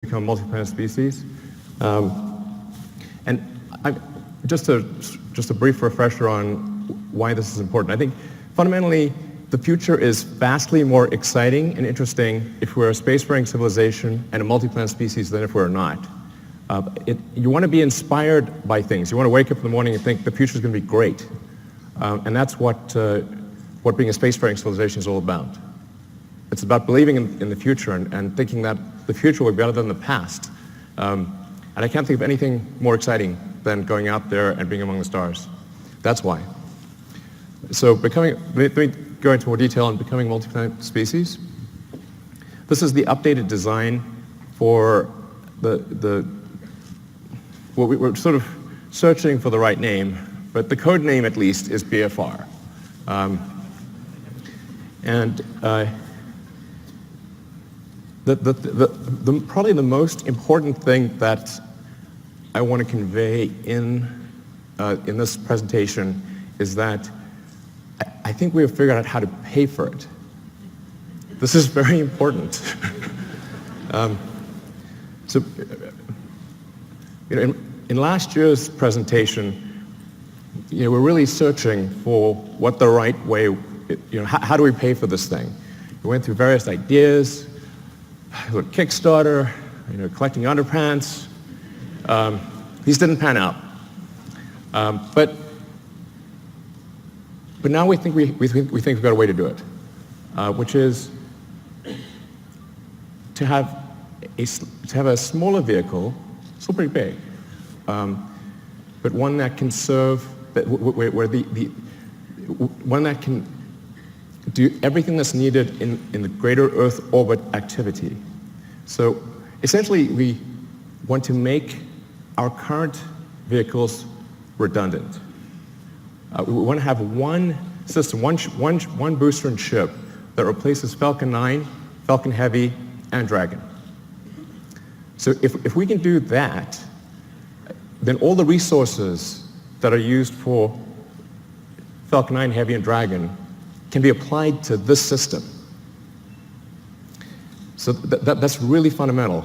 become a multi-planet species. Just a brief refresher on why this is important. I think fundamentally the future is vastly more exciting and interesting if we're a spacefaring civilization and a multi-planet species than if we're not. You want to be inspired by things. You want to wake up in the morning and think the future is going to be great. And that's what being a spacefaring civilization is all about. It's about believing in the future and thinking that the future will be better than the past. And I can't think of anything more exciting than going out there and being among the stars. That's why. So let me go into more detail on becoming a multi-planet species. This is the updated design for well, we're sort of searching for the right name, but the code name at least is BFR. Probably the most important thing that I want to convey in this presentation is that I think we have figured out how to pay for it. This is very important. In last year's presentation, we're really searching for what the right way, how do we pay for this thing? We went through various ideas, Kickstarter, collecting underpants. These didn't pan out. But now we think we've got a way to do it, which is to have a smaller vehicle, still pretty big, but one that can serve, one that can do everything that's needed in the greater Earth orbit activity. So essentially, we want to make our current vehicles redundant. We want to have one system, one booster and ship that replaces Falcon 9, Falcon Heavy, and Dragon. So if we can do that, then all the resources that are used for Falcon 9, Heavy, and Dragon can be applied to this system. So that's really fundamental.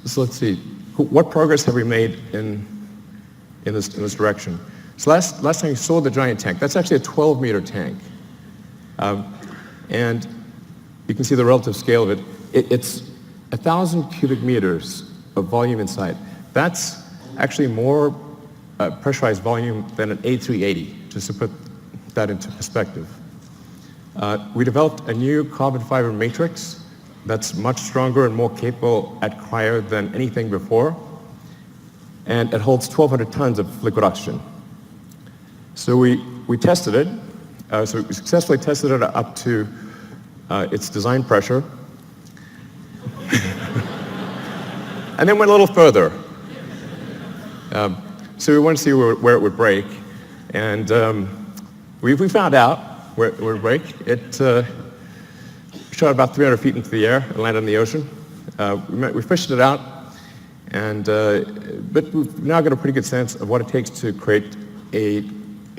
So let's see, what progress have we made in this direction? So last time you saw the giant tank, that's actually a 12-meter tank. And you can see the relative scale of it. It's 1,000 cubic meters of volume inside. That's actually more pressurized volume than an A380, just to put that into perspective. We developed a new carbon fiber matrix that's much stronger and more capable at cryo than anything before, and it holds 1,200 tons of liquid oxygen. So we tested it. So we successfully tested it up to its design pressure, and then went a little further. So we wanted to see where it would break, and we found out where it would break. It shot about 300 feet into the air and landed in the ocean. We fished it out, but we've now got a pretty good sense of what it takes to create a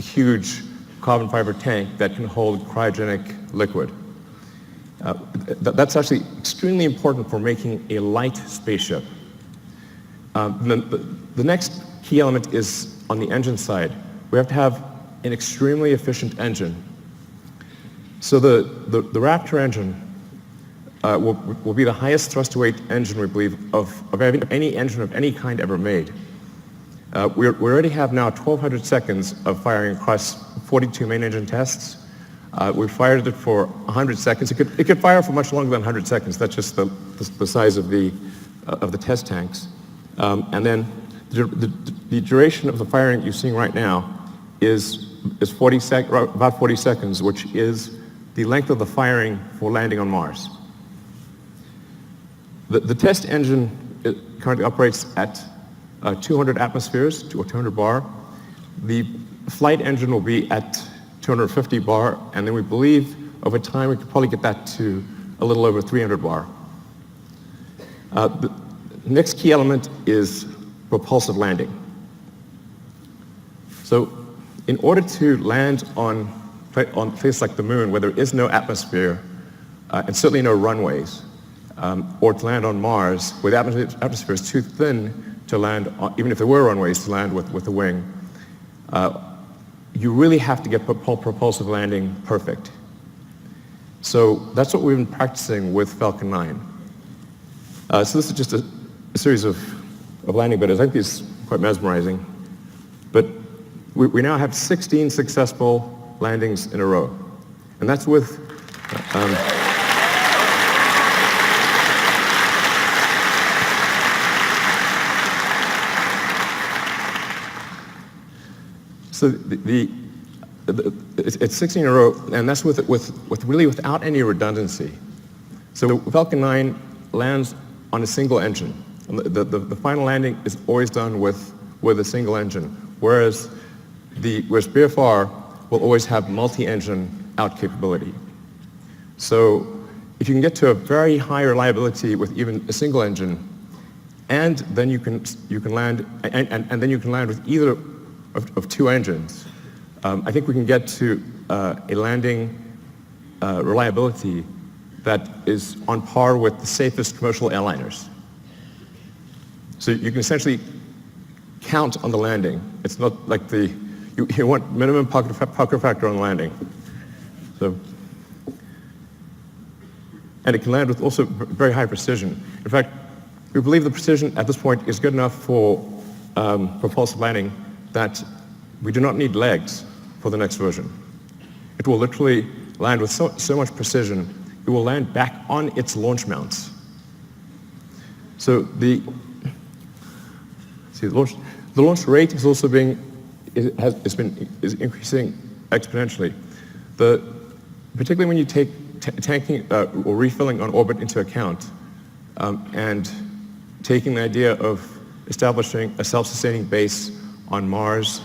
huge carbon fiber tank that can hold cryogenic liquid. That's actually extremely important for making a light spaceship. The next key element is on the engine side. We have to have an extremely efficient engine. So the Raptor engine will be the highest thrust-to-weight engine, we believe, of any engine of any kind ever made. We already have now 1,200 seconds of firing across 42 main engine tests. We fired it for 100 seconds. It could fire for much longer than 100 seconds. That's just the size of the test tanks. And then the duration of the firing you're seeing right now is about 40 seconds, which is the length of the firing for landing on Mars. The test engine currently operates at 200 atmospheres, or 200 bar. The flight engine will be at 250 bar, and then we believe over time we could probably get that to a little over 300 bar. The next key element is propulsive landing. So in order to land on a place like the moon where there is no atmosphere and certainly no runways, or to land on Mars, where the atmosphere is too thin to land, even if there were runways to land with a wing, you really have to get propulsive landing perfect. So that's what we've been practicing with Falcon 9. So this is just a series of landing videos. I think these are quite mesmerizing. But we now have 16 successful landings in a row. And that's with... So it's 16 in a row, and that's with really without any redundancy. So Falcon 9 lands on a single engine. The final landing is always done with a single engine, whereas BFR will always have multi-engine out capability. So if you can get to a very high reliability with even a single engine, and then you can land and then you can land with either of two engines, I think we can get to a landing reliability that is on par with the safest commercial airliners. So you can essentially count on the landing. It's not like you want minimum pucker factor on the landing. So, and it can land with also very high precision. In fact, we believe the precision at this point is good enough for propulsive landing that we do not need legs for the next version. It will literally land with so much precision, it will land back on its launch mounts. So the launch rate is also is increasing exponentially. Particularly when you take tanking or refilling on orbit into account, and taking the idea of establishing a self-sustaining base on Mars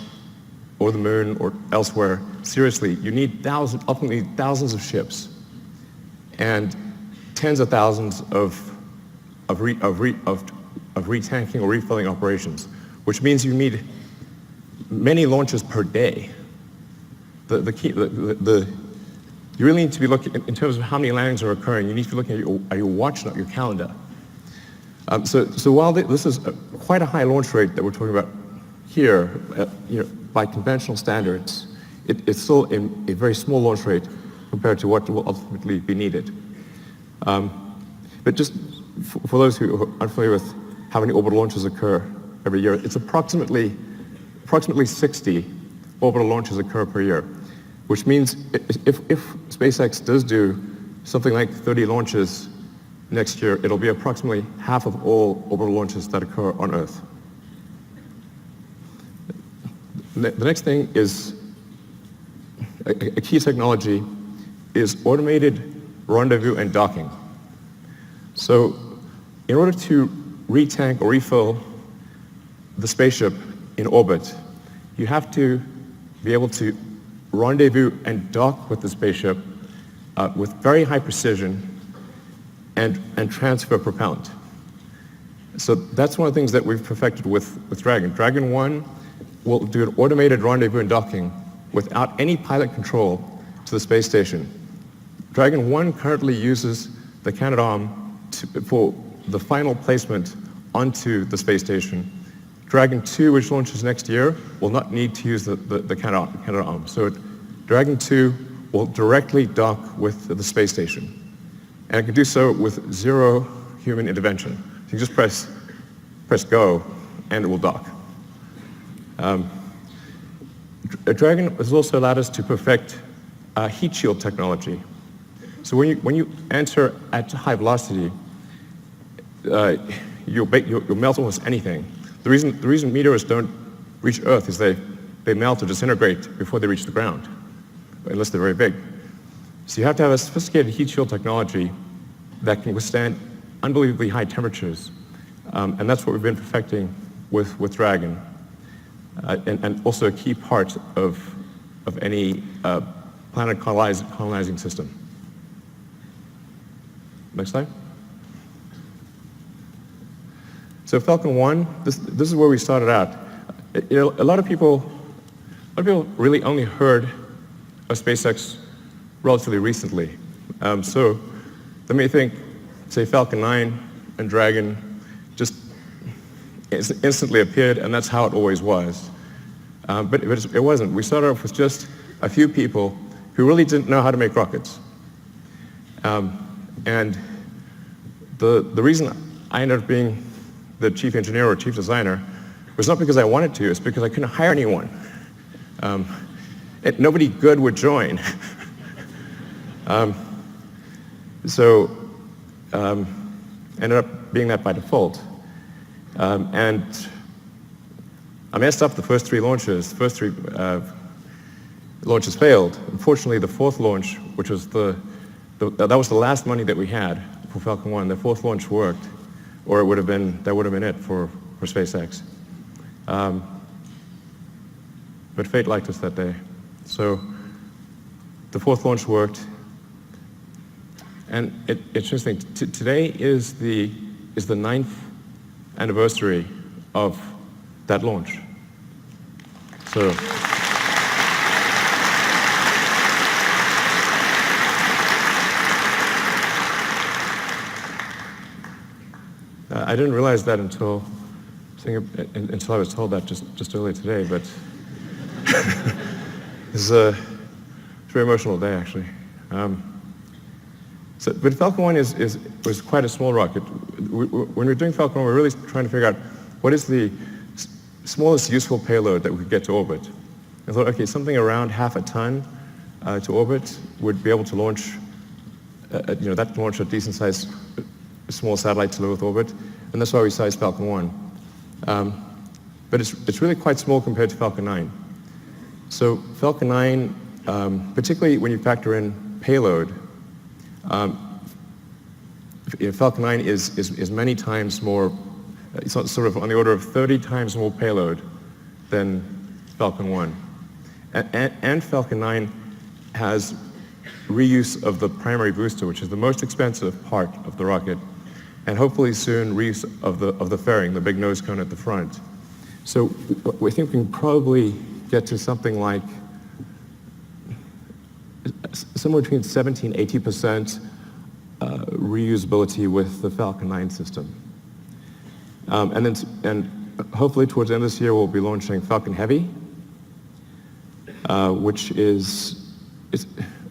or the Moon or elsewhere essentially, you need ultimately thousands of ships and tens of thousands of retanking or refilling operations, which means you need many launches per day. You really need to be looking, in terms of how many landings are occurring, you need to be looking at your watch, not your calendar. So while this is quite a high launch rate that we're talking about here, by conventional standards, it's still a very small launch rate compared to what will ultimately be needed. But just for those who are unfamiliar with how many orbital launches occur every year, it's approximately 60 orbital launches occur per year, which means if SpaceX does do something like 30 launches next year, it'll be approximately half of all orbital launches that occur on Earth. The next thing is a key technology is automated rendezvous and docking. So in order to retank or refill the spaceship in orbit, you have to be able to rendezvous and dock with the spaceship with very high precision and transfer propellant. So that's one of the things that we've perfected with Dragon. Dragon 1 will do an automated rendezvous and docking without any pilot control to the space station. Dragon 1 currently uses the Canadarm for the final placement onto the space station. Dragon 2, which launches next year, will not need to use the Canadarm. So Dragon 2 will directly dock with the space station. And it can do so with zero human intervention. So you just press go, and it will dock. Dragon has also allowed us to perfect heat shield technology. So when you enter at high velocity, you'll melt almost anything. The reason meteors don't reach Earth is they melt or disintegrate before they reach the ground, unless they're very big. So you have to have a sophisticated heat shield technology that can withstand unbelievably high temperatures, and that's what we've been perfecting with Dragon, and also a key part of any planet colonizing system. Next slide. So Falcon 1, this is where we started out. A lot of people really only heard of SpaceX relatively recently. So they may think, say Falcon 9 and Dragon just instantly appeared, and that's how it always was. But it wasn't. We started off with just a few people who really didn't know how to make rockets. And the reason I ended up being the chief engineer or chief designer was not because I wanted to, it's because I couldn't hire anyone. Nobody good would join. So ended up being that by default. And I messed up the first three launches. The first three launches failed. Unfortunately, the fourth launch, which was that was the last money that we had for Falcon 1. The fourth launch worked, or that would have been it for SpaceX. But fate liked us that day. So the fourth launch worked. And it's interesting. Today is the 9th anniversary of that launch. So I didn't realize that until I was told that just earlier today. But it's a very emotional day, actually. But Falcon 1 was quite a small rocket. When we were doing Falcon 1, we were really trying to figure out what is the smallest useful payload that we could get to orbit. I thought, okay, something around half a ton to orbit would be able to launch, that can launch a decent-sized small satellite to low Earth orbit, and that's why we sized Falcon 1. But it's really quite small compared to Falcon 9. So Falcon 9, particularly when you factor in payload, Falcon 9 is many times more, it's sort of on the order of 30 times more payload than Falcon 1. And Falcon 9 has reuse of the primary booster, which is the most expensive part of the rocket, and hopefully soon reuse of the fairing, the big nose cone at the front. So we think we can probably get to something like somewhere between 70 and 80% reusability with the Falcon 9 system. And hopefully towards the end of this year we'll be launching Falcon Heavy, which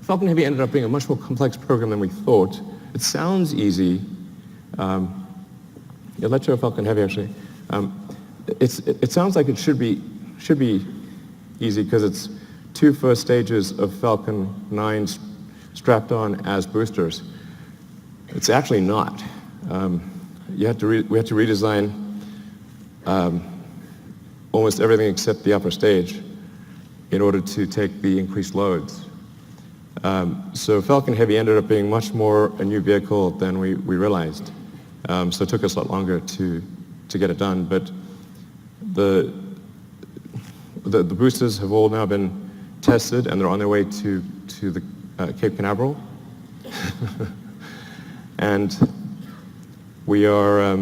Falcon Heavy ended up being a much more complex program than we thought. It sounds easy. Let's show Falcon Heavy actually. It sounds like it should be easy because it's 2 first stages of Falcon 9 strapped on as boosters. It's actually not. We had to redesign almost everything except the upper stage in order to take the increased loads. So Falcon Heavy ended up being much more a new vehicle than we realized. So it took us a lot longer to get it done. But the boosters have all now been tested, and they're on their way to the Cape Canaveral. And we are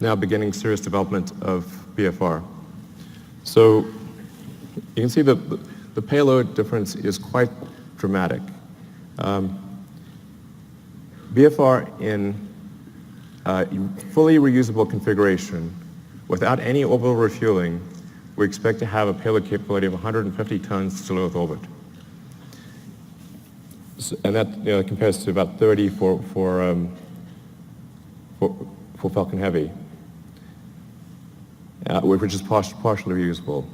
now beginning serious development of BFR. So you can see the payload difference is quite dramatic. BFR in fully reusable configuration, without any orbital refueling, we expect to have a payload capability of 150 tons to low Earth orbit. So, and that compares to about 30 for Falcon Heavy, which is partially reusable.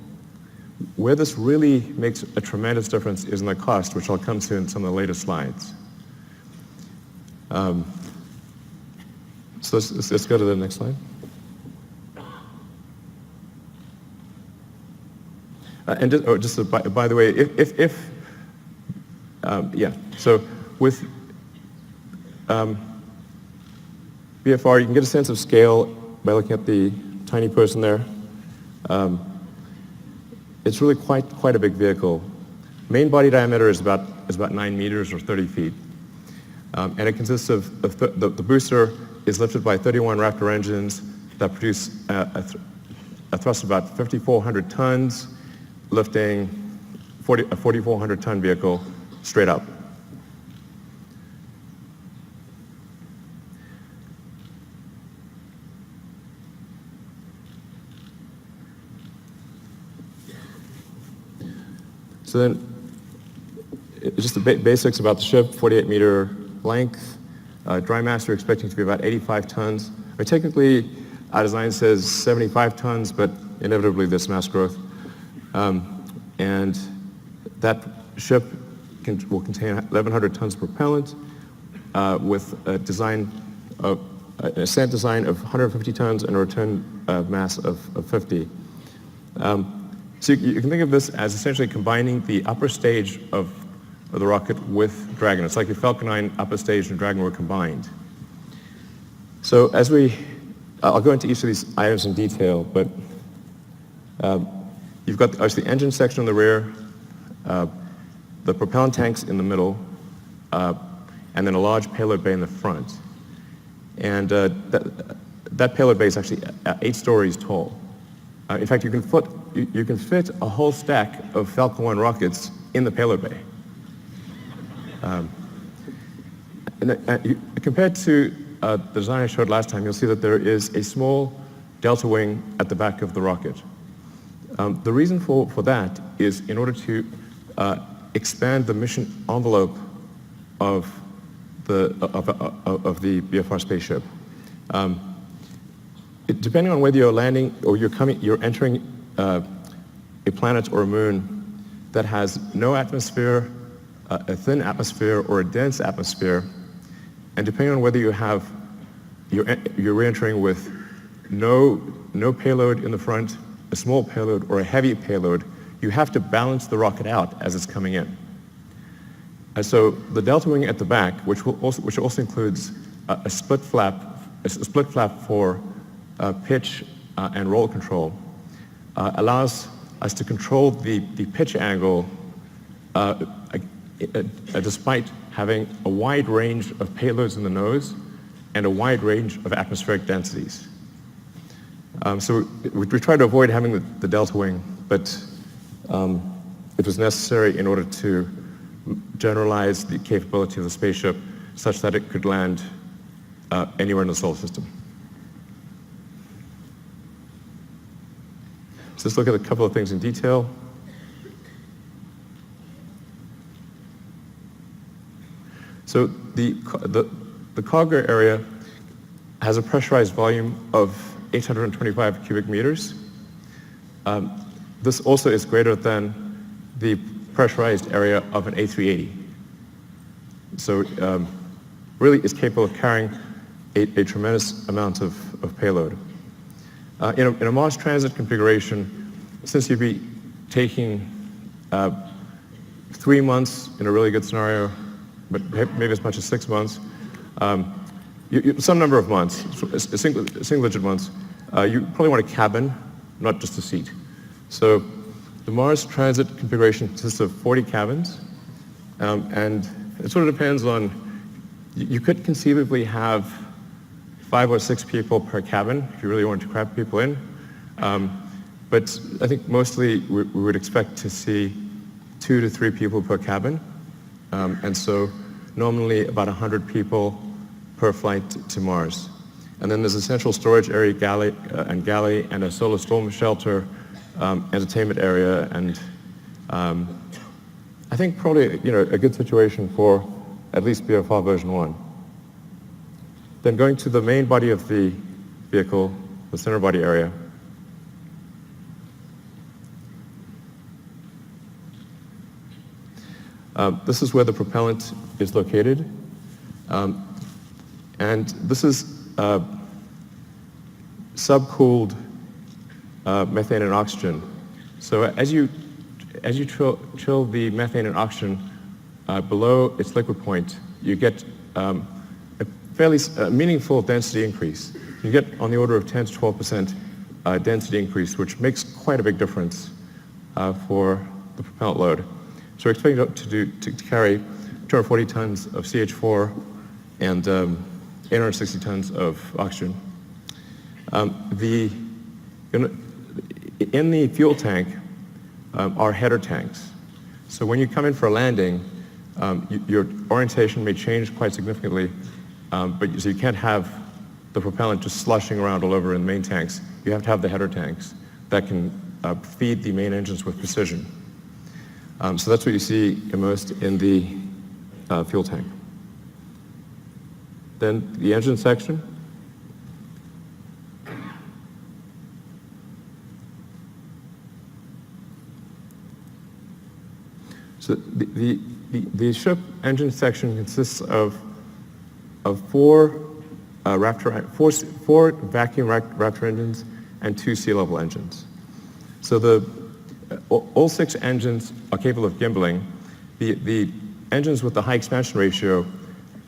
Where this really makes a tremendous difference is in the cost, which I'll come to in some of the later slides. So let's go to the next slide. By the way, so with BFR, you can get a sense of scale by looking at the tiny person there. It's really quite a big vehicle. Main body diameter is about 9 meters or 30 feet. And it consists of the booster is lifted by 31 Raptor engines that produce a thrust of about 5,400 tons, lifting a 4,400 ton vehicle straight up. So then, just the basics about the ship: 48-meter length. Dry mass we're expecting to be about 85 tons. Technically, our design says 75 tons, but inevitably there's mass growth. And that ship will contain 1,100 tons of propellant with a ascent design of 150 tons and a return mass of 50. So you can think of this as essentially combining the upper stage of the rocket with Dragon. It's like if Falcon 9 upper stage and Dragon were combined. So I'll go into each of these items in detail, but you've got obviously the engine section in the rear, the propellant tanks in the middle, and then a large payload bay in the front. And that payload bay is actually 8 stories tall. In fact, you can fit a whole stack of Falcon 1 rockets in the payload bay. Compared to the design I showed last time, you'll see that there is a small delta wing at the back of the rocket. The reason for that is in order to expand the mission envelope of the BFR spaceship. Depending on whether you're landing or you're entering a planet or a moon that has no atmosphere, a thin atmosphere, or a dense atmosphere, and depending on whether you're re-entering with no payload in the front, a small payload, or a heavy payload, you have to balance the rocket out as it's coming in. And so the delta wing at the back, which also includes a split flap for pitch and roll control, allows us to control the pitch angle despite having a wide range of payloads in the nose and a wide range of atmospheric densities. So we try to avoid having the delta wing, but it was necessary in order to generalize the capability of the spaceship such that it could land anywhere in the solar system. So let's look at a couple of things in detail. So the cargo area has a pressurized volume of 825 cubic meters. This also is greater than the pressurized area of an A380. So really is capable of carrying a tremendous amount of payload. In a Mars transit configuration, since you'd be taking 3 months in a really good scenario, but maybe as much as 6 months, some number of months, single-digit months, you probably want a cabin, not just a seat. So the Mars transit configuration consists of 40 cabins, and it sort of depends on, you could conceivably have 5 or 6 people per cabin if you really wanted to cram people in. But I think mostly we would expect to see 2 to 3 people per cabin. And so normally about 100 people per flight to Mars. And then there's a central storage area, galley, and a solar storm shelter, entertainment area, and I think probably a good situation for at least BFR version 1. Then going to the main body of the vehicle, the center body area. This is where the propellant is located. And this is subcooled methane and oxygen. So as you chill the methane and oxygen below its liquid point, you get a fairly meaningful density increase. You get on the order of 10 to 12% density increase, which makes quite a big difference for the propellant load. So we're expecting to carry 240 tons of CH4 and 860 tons of oxygen. In the fuel tank are header tanks. So when you come in for a landing, your orientation may change quite significantly, so you can't have the propellant just slushing around all over in the main tanks. You have to have the header tanks that can feed the main engines with precision. So that's what you see immersed in the fuel tank. Then the engine section. So the ship engine section consists of four vacuum Raptor engines and 2 sea-level engines. So all 6 engines are capable of gimbaling. The engines with the high expansion ratio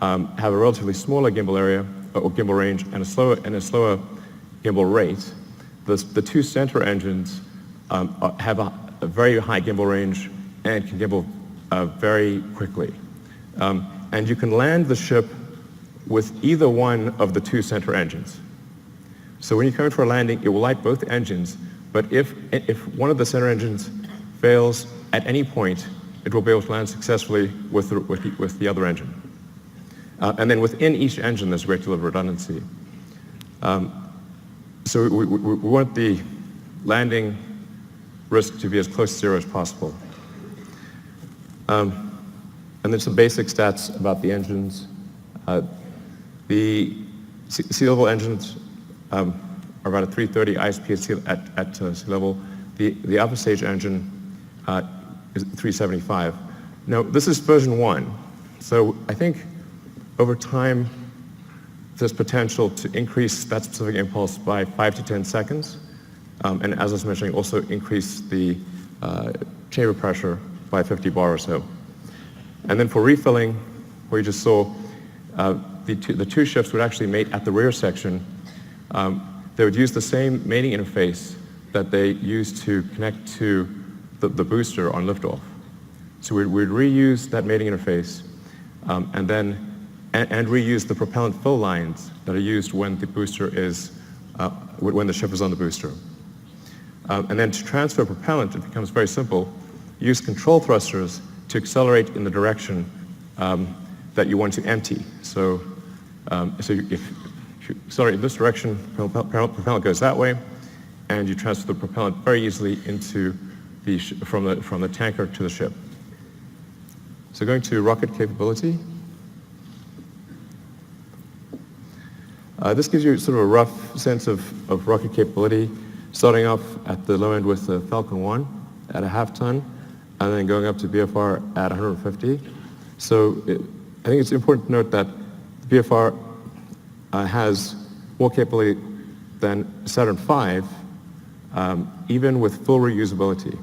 have a relatively smaller gimbal area or gimbal range and a slower gimbal rate. The 2 center engines have a very high gimbal range and can gimbal very quickly. And you can land the ship with either one of the 2 center engines. So when you come in for a landing, it will light both engines, but if one of the center engines fails at any point, it will be able to land successfully with the other engine. And then within each engine, there's a great deal of redundancy. So we want the landing risk to be as close to zero as possible. And then some basic stats about the engines. The sea-level engines are about a 330 ISP at sea level. The upper stage engine is 375. Now, this is version 1. So I think over time, there's potential to increase that specific impulse by 5 to 10 seconds. And as I was mentioning, also increase the chamber pressure by 50 bar or so. And then for refilling, where you just saw the 2 ships would actually mate at the rear section. They would use the same mating interface that they used to connect to the booster on liftoff. So we'd reuse that mating interface and reuse the propellant fill lines that are used when the booster is, when the ship is on the booster. And then to transfer propellant, it becomes very simple. Use control thrusters to accelerate in the direction that you want to empty. So, if you accelerate in this direction, propellant goes that way, and you transfer the propellant very easily into from the tanker to the ship. So going to rocket capability. This gives you sort of a rough sense of rocket capability, starting off at the low end with the Falcon 1 at a half ton, and then going up to BFR at 150. So I think it's important to note that the BFR has more capability than Saturn V, even with full reusability.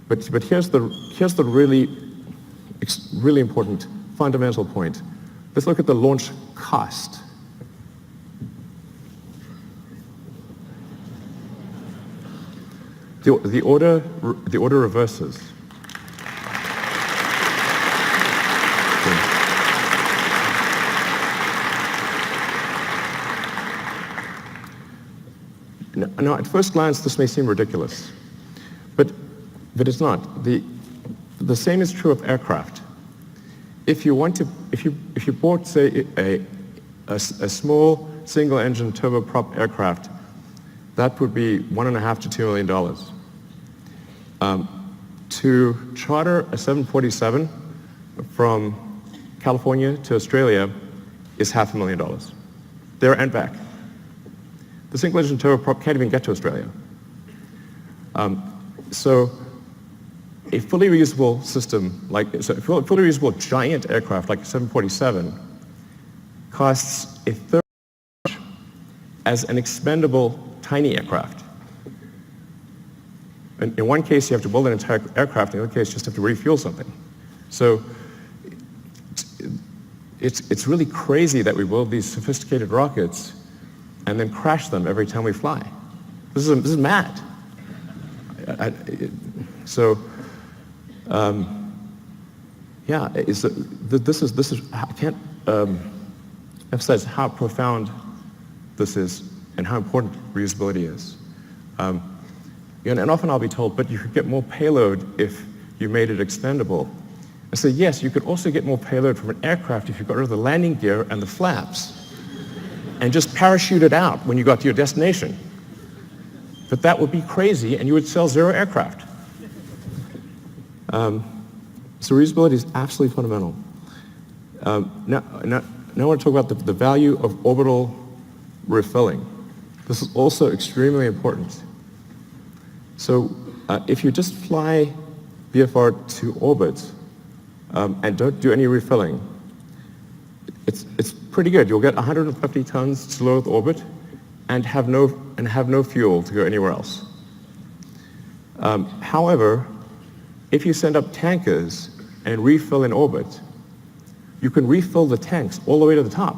But here's the really important fundamental point. Let's look at the launch cost. The order reverses. Now, at first glance, this may seem ridiculous, but it's not. The same is true of aircraft. If you bought, say, a small single-engine turboprop aircraft, that would be $1.5 to $2 million. To charter a 747 from California to Australia is $500,000, there and back. The single-engine turboprop can't even get to Australia. So a fully reusable system, a fully reusable giant aircraft like a 747 costs a third as an expendable tiny aircraft. In one case, you have to build an entire aircraft. In the other case, you just have to refuel something. So it's really crazy that we build these sophisticated rockets and then crash them every time we fly. This is mad. I can't emphasize how profound this is and how important reusability is. And often I'll be told, but you could get more payload if you made it expendable. I say, yes, you could also get more payload from an aircraft if you got rid of the landing gear and the flaps and just parachute it out when you got to your destination. But that would be crazy, and you would sell 0 aircraft. So reusability is absolutely fundamental. Now I want to talk about the value of orbital refilling. This is also extremely important. So if you just fly BFR to orbit and don't do any refilling, it's pretty good. You'll get 150 tons to low Earth orbit and have no fuel to go anywhere else. However, if you send up tankers and refill in orbit, you can refill the tanks all the way to the top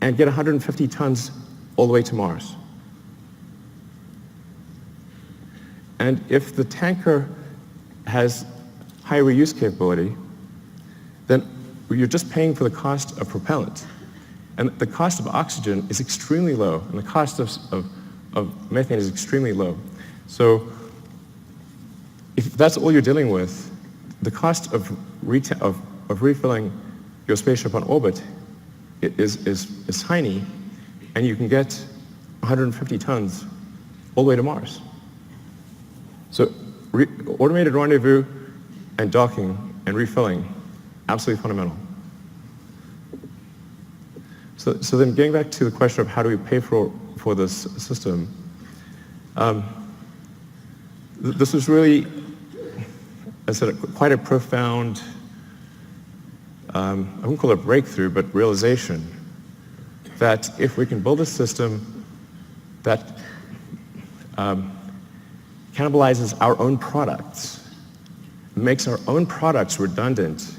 and get 150 tons all the way to Mars. And if the tanker has high reuse capability, then you're just paying for the cost of propellant. And the cost of oxygen is extremely low, and the cost of methane is extremely low. So if that's all you're dealing with, the cost of refilling your spaceship on orbit is tiny, and you can get 150 tons all the way to Mars. So automated rendezvous and docking and refilling, absolutely fundamental. So then getting back to the question of how do we pay for this system, this was really, as I said, quite a profound, I wouldn't call it a breakthrough, but realization that if we can build a system that cannibalizes our own products, makes our own products redundant,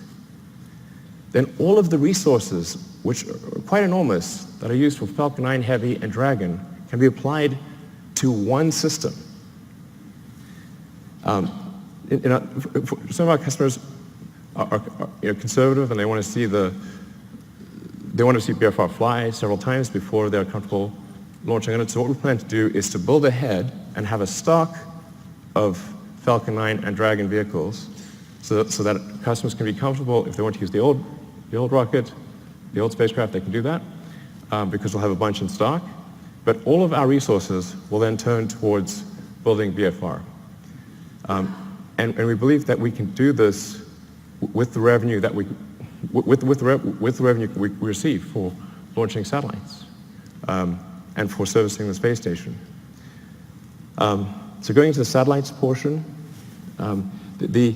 then all of the resources, which are quite enormous, that are used for Falcon 9 Heavy and Dragon, can be applied to one system. Some of our customers are conservative, and they want to see BFR fly several times before they're comfortable launching on it. So what we plan to do is to build ahead and have a stock of Falcon 9 and Dragon vehicles, so that customers can be comfortable if they want to use the old rocket, the old spacecraft, they can do that, because we'll have a bunch in stock. But all of our resources will then turn towards building BFR. And we believe that we can do this with the revenue that we receive for launching satellites and for servicing the space station. So going into the satellites portion, the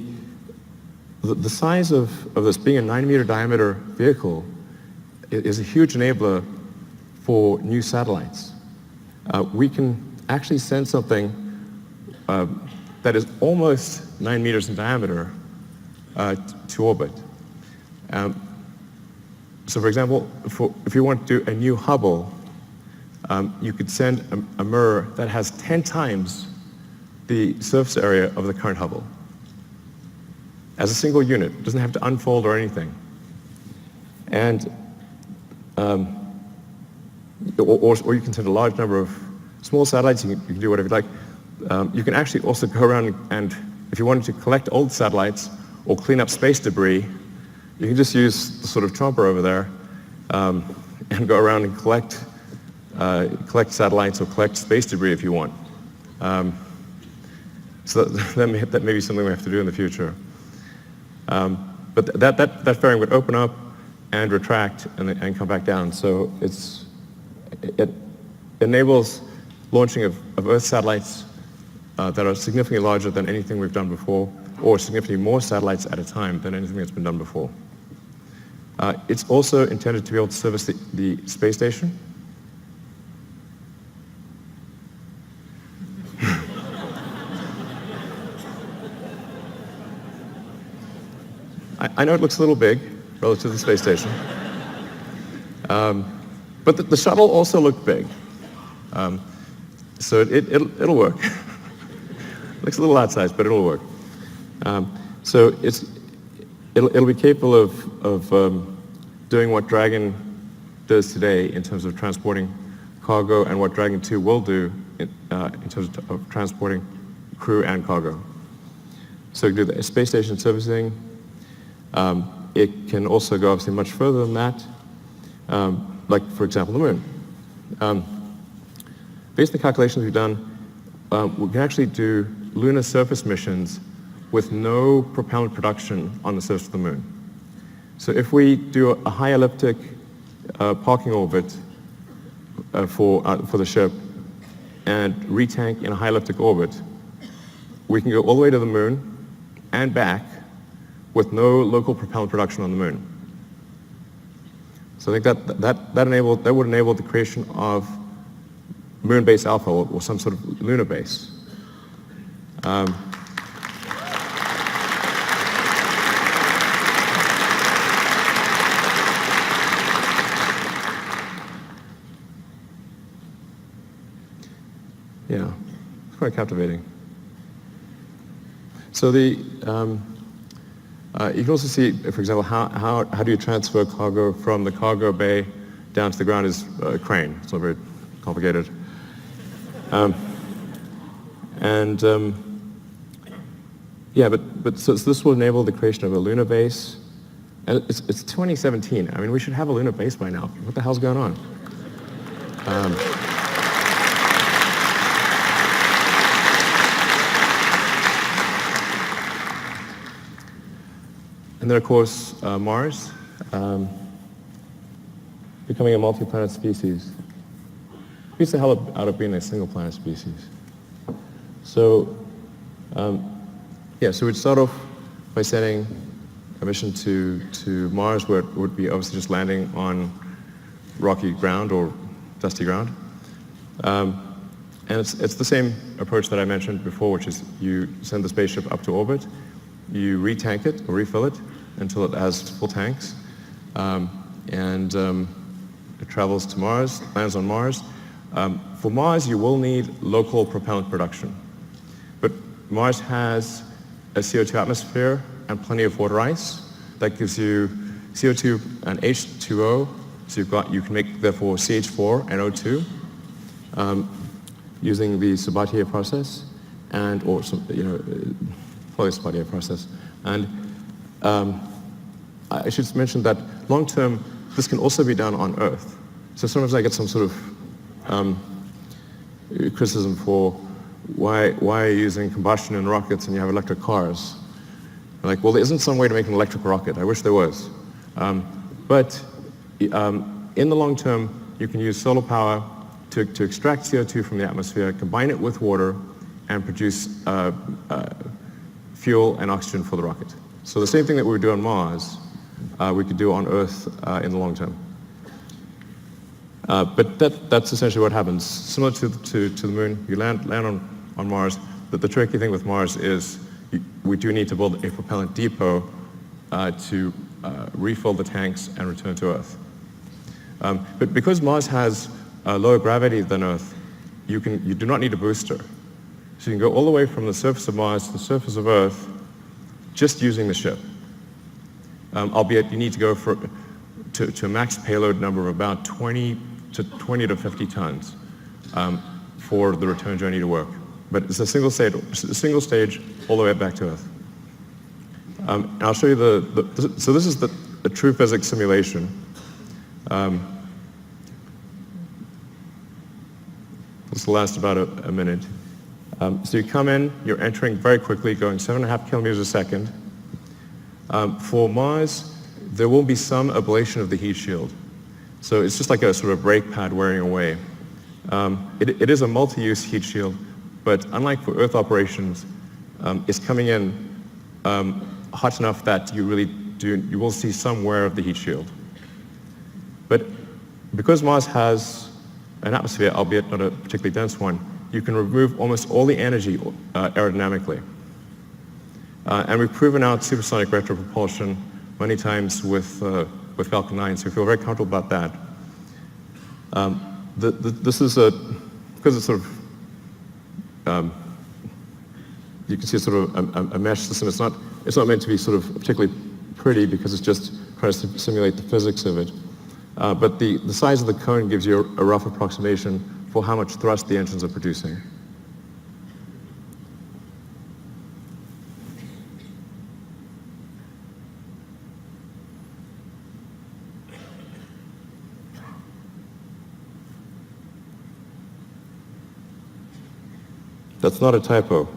size of this being a 9-meter diameter vehicle is a huge enabler for new satellites. We can actually send something that is almost 9 meters in diameter to orbit. So for example, if you want to do a new Hubble, you could send a mirror that has 10 times the surface area of the current Hubble as a single unit. It doesn't have to unfold or anything. And or you can send a large number of small satellites. You can do whatever you like. You can actually also go around and, if you wanted to collect old satellites or clean up space debris, you can just use the sort of chomper over there and go around and collect satellites or collect space debris if you want. So that may be something we have to do in the future. But that fairing would open up and retract and come back down. So it enables launching of Earth satellites that are significantly larger than anything we've done before, or significantly more satellites at a time than anything that's been done before. It's also intended to be able to service the space station. I know it looks a little big relative to the space station, but the shuttle also looked big, so it'll work. It looks a little outsized, but it'll work. So it'll be capable of doing what Dragon does today in terms of transporting cargo, and what Dragon 2 will do in terms of transporting crew and cargo. So it can do the space station servicing. It can also go obviously much further than that, like, for example, the moon. Based on the calculations we've done, we can actually do lunar surface missions with no propellant production on the surface of the moon. So if we do a high elliptic parking orbit for the ship and retank in a high elliptic orbit, we can go all the way to the moon and back with no local propellant production on the moon. So I think that would enable the creation of moon base alpha or some sort of lunar base. Yeah, it's quite captivating. So you can also see, for example, how do you transfer cargo from the cargo bay down to the ground is a crane. It's not very complicated. Yeah, but so this will enable the creation of a lunar base. And it's 2017. I mean, we should have a lunar base by now. What the hell's going on? And then, of course, Mars, becoming a multi-planet species. Beats the hell out of being a single-planet species. So, so we'd start off by sending a mission to Mars, where it would be obviously just landing on rocky ground or dusty ground. And it's the same approach that I mentioned before, which is you send the spaceship up to orbit, you retank it or refill it until it has full tanks, and it travels to Mars, lands on Mars. For Mars, you will need local propellant production. But Mars has a CO2 atmosphere and plenty of water ice. That gives you CO2 and H2O, so you can make, therefore, CH4 and O2 using the Sabatier process, probably Sabatier process. And I should mention that long term, this can also be done on Earth. So sometimes I get some sort of criticism for why are you using combustion in rockets and you have electric cars? I'm like, well, there isn't some way to make an electric rocket. I wish there was. But in the long term, you can use solar power to extract CO2 from the atmosphere, combine it with water, and produce fuel and oxygen for the rocket. So the same thing that we would do on Mars, we could do on Earth in the long term. But that's essentially what happens. Similar to the moon, you land on Mars. But the tricky thing with Mars is we do need to build a propellant depot to refill the tanks and return to Earth. But because Mars has lower gravity than Earth, you do not need a booster. So you can go all the way from the surface of Mars to the surface of Earth just using the ship. Albeit you need to go to a max payload number of about 20 to 50 tons for the return journey to work. But it's a single stage all the way back to Earth. And I'll show you so this is the true physics simulation. This will last about a minute. So you come in, you're entering very quickly, going 7.5 kilometers a second. For Mars, there will be some ablation of the heat shield. So it's just like a sort of brake pad wearing away. It is a multi-use heat shield, but unlike for Earth operations, it's coming in hot enough that you will see some wear of the heat shield. But because Mars has an atmosphere, albeit not a particularly dense one, you can remove almost all the energy aerodynamically. And we've proven out supersonic retropropulsion many times with Falcon 9, so we feel very comfortable about that. This is because it's sort of, you can see it's sort of a mesh system. It's not meant to be sort of particularly pretty because it's just trying to simulate the physics of it. But the size of the cone gives you a rough approximation for how much thrust the engines are producing. That's not a typo.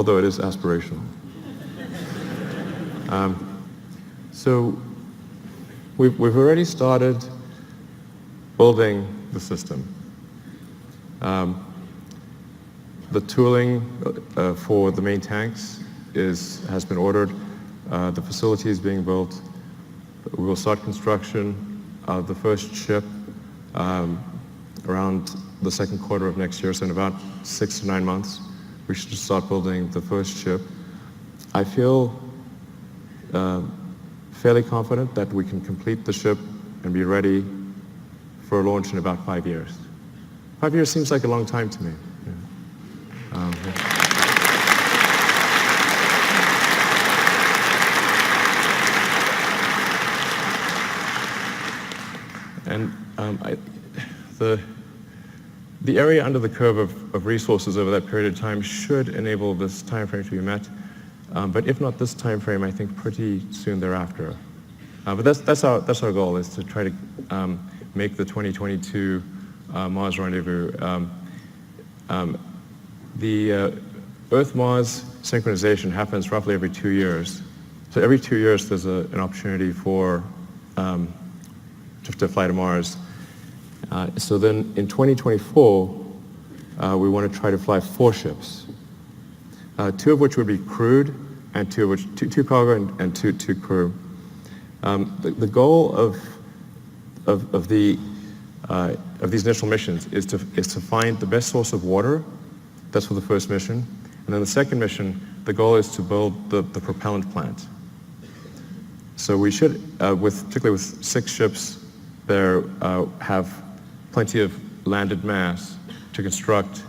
although it is aspirational. So we've already started building the system. The tooling for the main tanks has been ordered. The facility is being built. We will start construction of the first ship around the second quarter of next year, so in about 6 to 9 months, we should start building the first ship. I feel fairly confident that we can complete the ship and be ready for a launch in about 5 years. 5 years seems like a long time to me. Yeah. And the area under the curve of resources over that period of time should enable this time frame to be met. But if not this time frame, I think pretty soon thereafter. But that's our goal, is to try to make the 2022 Mars rendezvous. The Earth-Mars synchronization happens roughly every 2 years. So every 2 years there's an opportunity for to fly to Mars. So then in 2024, we want to try to fly 4 ships, 2 of which would be crewed, and 2 of which two cargo and two crew. The goal of these initial missions is to find the best source of water. That's for the first mission, and then the second mission, the goal is to build the propellant plant. So we should, particularly with 6 ships, there have plenty of landed mass to construct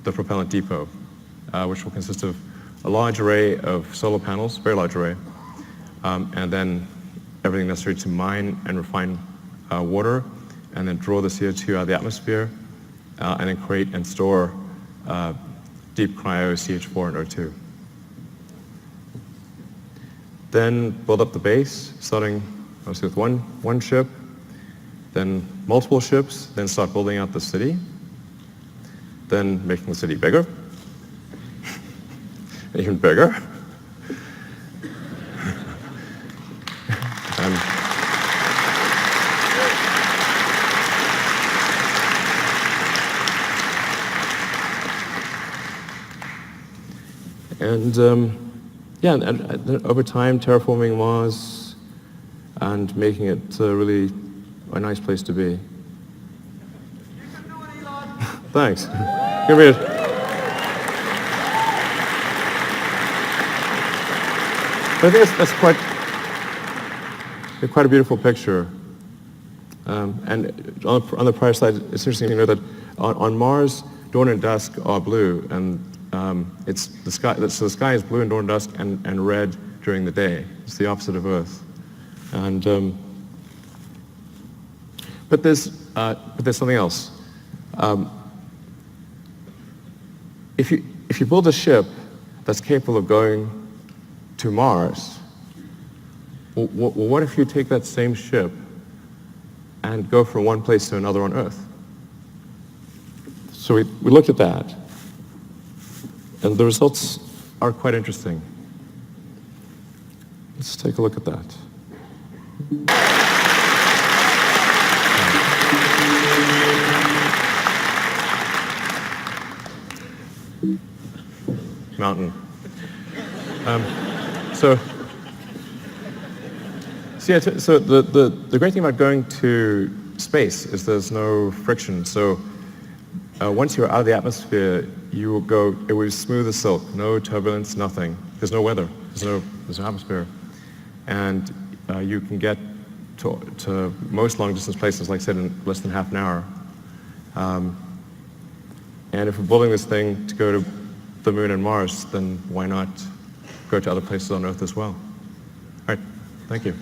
the propellant depot, which will consist of a large array of solar panels, very large array, and then everything necessary to mine and refine water, and then draw the CO2 out of the atmosphere, and then create and store deep cryo CH4 and O2. Then build up the base, starting obviously with one ship, then multiple ships, then start building out the city, then making the city bigger, even bigger. And over time, terraforming Mars and making it really a nice place to be. You can do it, Elon. Thanks. Give me I think that's quite a beautiful picture. And on the prior slide, it's interesting to know that on Mars, dawn and dusk are blue, and it's the sky. So the sky is blue in dawn and dusk, and red during the day. It's the opposite of Earth. And but there's something else. If you build a ship that's capable of going to Mars, well, what if you take that same ship and go from one place to another on Earth? So we looked at that, and the results are quite interesting. Let's take a look at that. Mountain. So the great thing about going to space is there's no friction. So once you're out of the atmosphere, you will go. It will be smooth as silk. No turbulence, nothing. There's no weather. There's no atmosphere, and you can get to most long distance places, like I said, in less than half an hour. And if we're building this thing to go to the Moon and Mars, then why not go to other places on Earth as well? All right, thank you.